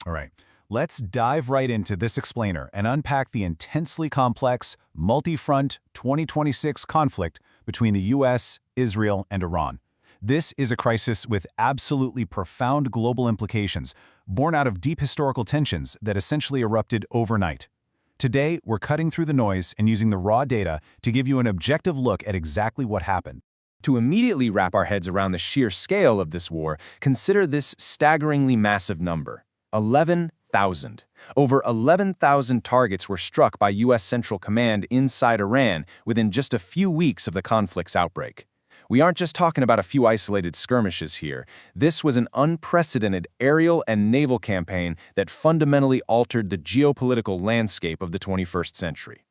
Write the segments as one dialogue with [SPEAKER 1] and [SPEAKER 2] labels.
[SPEAKER 1] All right, let's dive right into this explainer and unpack the intensely complex, multi-front 2026 conflict between the US, Israel, and Iran. This is a crisis with absolutely profound global implications, born out of deep historical tensions that essentially erupted overnight. Today, we're cutting through the noise and using the raw data to give you an objective look at exactly what happened.
[SPEAKER 2] To immediately wrap our heads around the sheer scale of this war, consider this staggeringly massive number: 11,000. Over 11,000 targets were struck by U.S. Central Command inside Iran within just a few weeks of the conflict's outbreak. We aren't just talking about a few isolated skirmishes here. This was an unprecedented aerial and naval campaign that fundamentally altered the geopolitical landscape of the 21st century.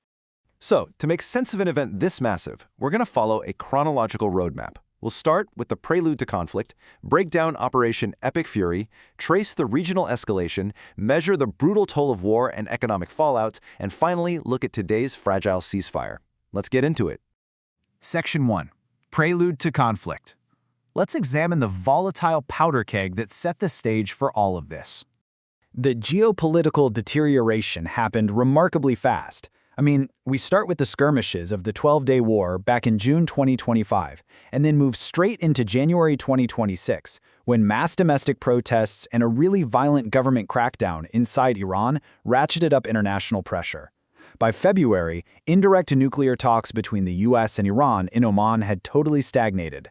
[SPEAKER 3] So, to make sense of an event this massive, we're going to follow a chronological roadmap. We'll start with the prelude to conflict, break down Operation Epic Fury, trace the regional escalation, measure the brutal toll of war and economic fallout, and finally look at today's fragile ceasefire. Let's get into it.
[SPEAKER 1] Section 1. Prelude to conflict. Let's examine the volatile powder keg that set the stage for all of this.
[SPEAKER 4] The geopolitical deterioration happened remarkably fast. We start with the skirmishes of the 12-day war back in June 2025, and then move straight into January 2026, when mass domestic protests and a really violent government crackdown inside Iran ratcheted up international pressure. By February, indirect nuclear talks between the US and Iran in Oman had totally stagnated.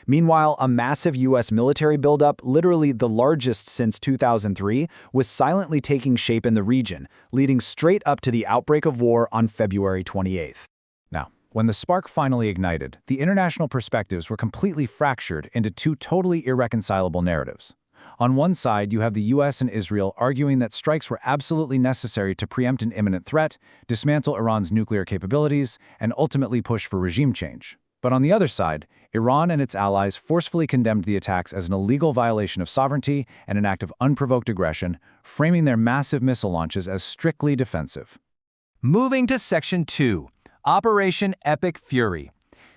[SPEAKER 4] Meanwhile, a massive US military buildup, literally the largest since 2003, was silently taking shape in the region, leading straight up to the outbreak of war on February 28th.
[SPEAKER 1] Now, when the spark finally ignited, the international perspectives were completely fractured into two totally irreconcilable narratives. On one side, you have the US and Israel arguing that strikes were absolutely necessary to preempt an imminent threat, dismantle Iran's nuclear capabilities, and ultimately push for regime change. But on the other side, Iran and its allies forcefully condemned the attacks as an illegal violation of sovereignty and an act of unprovoked aggression, framing their massive missile launches as strictly defensive.
[SPEAKER 5] Moving to Section 2, Operation Epic Fury.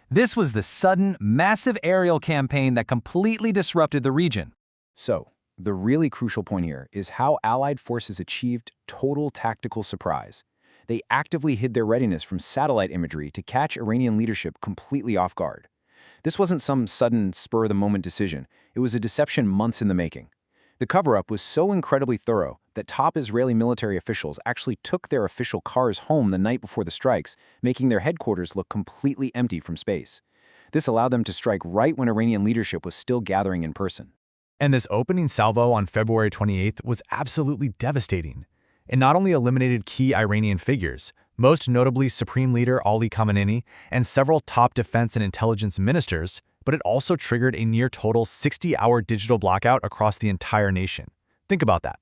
[SPEAKER 5] This was the sudden, massive aerial campaign that completely disrupted the region.
[SPEAKER 2] So, the really crucial point here is how Allied forces achieved total tactical surprise. They actively hid their readiness from satellite imagery to catch Iranian leadership completely off guard. This wasn't some sudden, spur-of-the-moment decision. It was a deception months in the making. The cover-up was so incredibly thorough that top Israeli military officials actually took their official cars home the night before the strikes, making their headquarters look completely empty from space. This allowed them to strike right when Iranian leadership was still gathering in person.
[SPEAKER 6] And this opening salvo on February 28th was absolutely devastating. It not only eliminated key Iranian figures, most notably Supreme Leader Ali Khamenei and several top defense and intelligence ministers, but it also triggered a near-total 60-hour digital blackout across the entire nation. Think about that.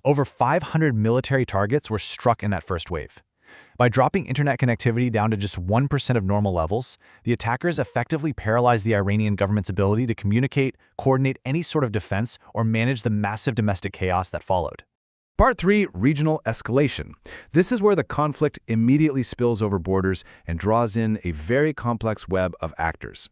[SPEAKER 6] Over 500 military targets were struck in that first wave. By dropping internet connectivity down to just 1% of normal levels, the attackers effectively paralyzed the Iranian government's ability to communicate, coordinate any sort of defense, or manage the massive domestic chaos that followed.
[SPEAKER 7] Part 3, Regional Escalation. This is where the conflict immediately spills over borders and draws in a very complex web of actors.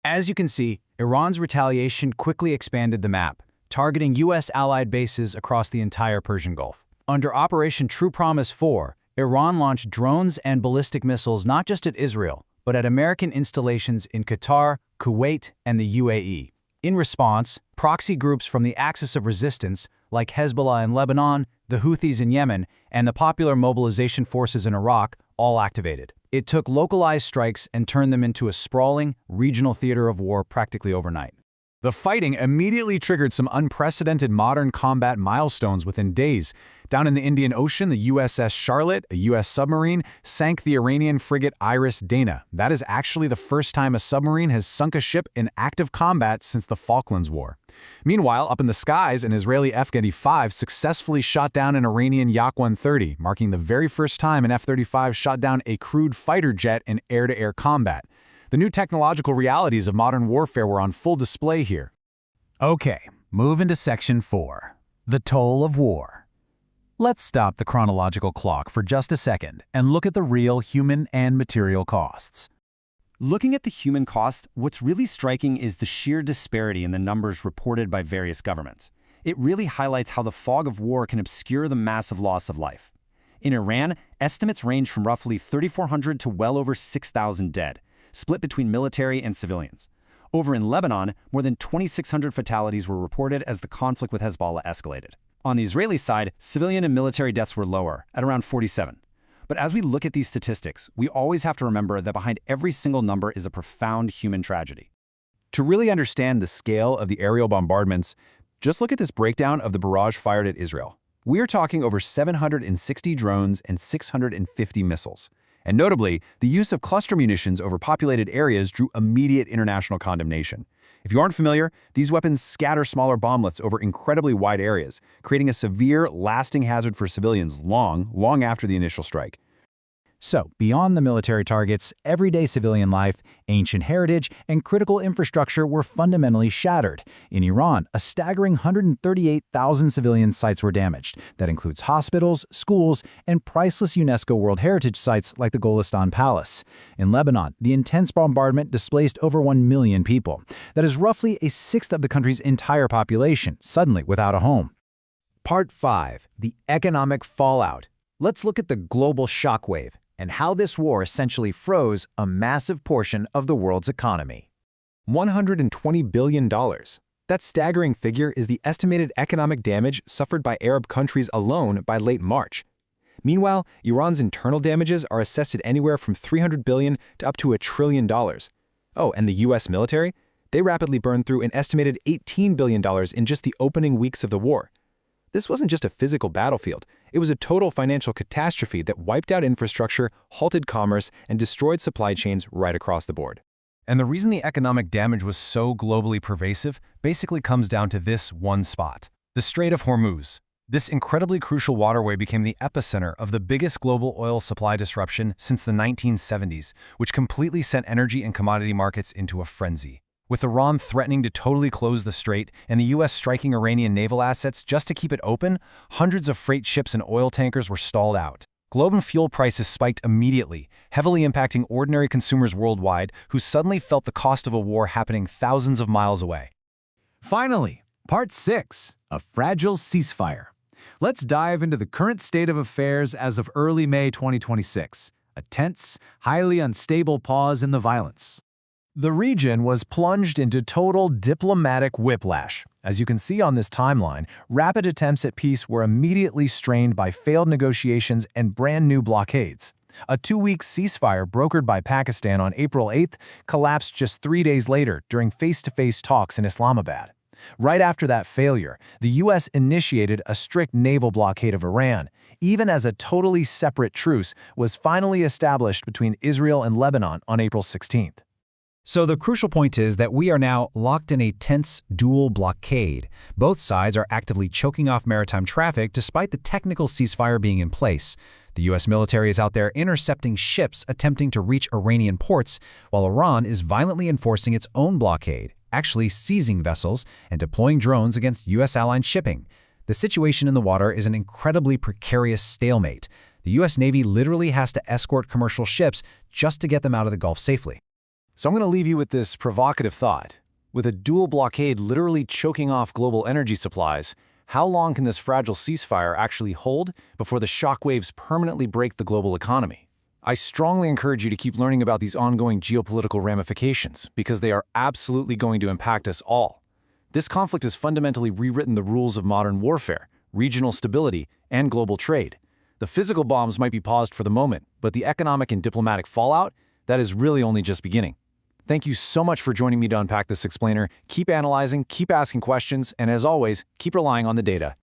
[SPEAKER 4] As you can see, Iran's retaliation quickly expanded the map, targeting US allied bases across the entire Persian Gulf. Under Operation True Promise 4, Iran launched drones and ballistic missiles not just at Israel, but at American installations in Qatar, Kuwait, and the UAE. In response, proxy groups from the Axis of Resistance, like Hezbollah in Lebanon, the Houthis in Yemen, and the Popular Mobilization Forces in Iraq, all activated. It took localized strikes and turned them into a sprawling, regional theater of war practically overnight.
[SPEAKER 1] The fighting immediately triggered some unprecedented modern combat milestones within days. Down in the Indian Ocean, the USS Charlotte, a U.S. submarine, sank the Iranian frigate Iris Dana. That is actually the first time a submarine has sunk a ship in active combat since the Falklands War. Meanwhile, up in the skies, an Israeli F-35 successfully shot down an Iranian Yak-130, marking the very first time an F-35 shot down a crewed fighter jet in air-to-air combat. The new technological realities of modern warfare were on full display here.
[SPEAKER 5] Okay, move into Section 4, the toll of war. Let's stop the chronological clock for just a second and look at the real human and material costs.
[SPEAKER 8] Looking at the human cost, what's really striking is the sheer disparity in the numbers reported by various governments. It really highlights how the fog of war can obscure the massive loss of life. In Iran, estimates range from roughly 3,400 to well over 6,000 dead, split between military and civilians. Over in Lebanon, more than 2,600 fatalities were reported as the conflict with Hezbollah escalated. On the Israeli side, civilian and military deaths were lower, at around 47. But as we look at these statistics, we always have to remember that behind every single number is a profound human tragedy.
[SPEAKER 2] To really understand the scale of the aerial bombardments, just look at this breakdown of the barrage fired at Israel. We are talking over 760 drones and 650 missiles. And notably, the use of cluster munitions over populated areas drew immediate international condemnation. If you aren't familiar, these weapons scatter smaller bomblets over incredibly wide areas, creating a severe, lasting hazard for civilians long after the initial strike.
[SPEAKER 4] So, beyond the military targets, everyday civilian life, ancient heritage, and critical infrastructure were fundamentally shattered. In Iran, a staggering 138,000 civilian sites were damaged. That includes hospitals, schools, and priceless UNESCO World Heritage sites like the Golistan Palace. In Lebanon, the intense bombardment displaced over 1 million people. That is roughly a sixth of the country's entire population, suddenly without a home.
[SPEAKER 5] Part 5. The Economic Fallout. Let's look at the global shockwave and how this war essentially froze a massive portion of the world's economy.
[SPEAKER 3] $120 billion. That staggering figure is the estimated economic damage suffered by Arab countries alone by late March. Meanwhile, Iran's internal damages are assessed at anywhere from $300 billion to up to $1 trillion. Oh, and the U.S. military? They rapidly burned through an estimated $18 billion in just the opening weeks of the war. This wasn't just a physical battlefield. It was a total financial catastrophe that wiped out infrastructure, halted commerce, and destroyed supply chains right across the board.
[SPEAKER 1] And the reason the economic damage was so globally pervasive basically comes down to this one spot: the Strait of Hormuz. This incredibly crucial waterway became the epicenter of the biggest global oil supply disruption since the 1970s, which completely sent energy and commodity markets into a frenzy. With Iran threatening to totally close the strait and the U.S. striking Iranian naval assets just to keep it open, hundreds of freight ships and oil tankers were stalled out. Global fuel prices spiked immediately, heavily impacting ordinary consumers worldwide who suddenly felt the cost of a war happening thousands of miles away.
[SPEAKER 5] Finally, Part 6. A Fragile Ceasefire. Let's dive into the current state of affairs as of early May 2026. A tense, highly unstable pause in the violence.
[SPEAKER 1] The region was plunged into total diplomatic whiplash. As you can see on this timeline, rapid attempts at peace were immediately strained by failed negotiations and brand new blockades. A 2-week ceasefire brokered by Pakistan on April 8th collapsed just 3 days later during face-to-face talks in Islamabad. Right after that failure, the U.S. initiated a strict naval blockade of Iran, even as a totally separate truce was finally established between Israel and Lebanon on April 16th.
[SPEAKER 5] So the crucial point is that we are now locked in a tense dual blockade. Both sides are actively choking off maritime traffic despite the technical ceasefire being in place. The U.S. military is out there intercepting ships attempting to reach Iranian ports, while Iran is violently enforcing its own blockade, actually seizing vessels and deploying drones against U.S.-aligned shipping. The situation in the water is an incredibly precarious stalemate. The U.S. Navy literally has to escort commercial ships just to get them out of the Gulf safely.
[SPEAKER 2] So I'm going to leave you with this provocative thought. With a dual blockade literally choking off global energy supplies, how long can this fragile ceasefire actually hold before the shockwaves permanently break the global economy? I strongly encourage you to keep learning about these ongoing geopolitical ramifications because they are absolutely going to impact us all. This conflict has fundamentally rewritten the rules of modern warfare, regional stability, and global trade. The physical bombs might be paused for the moment, but the economic and diplomatic fallout, that is really only just beginning. Thank you so much for joining me to unpack this explainer. Keep analyzing, keep asking questions, and as always, keep relying on the data.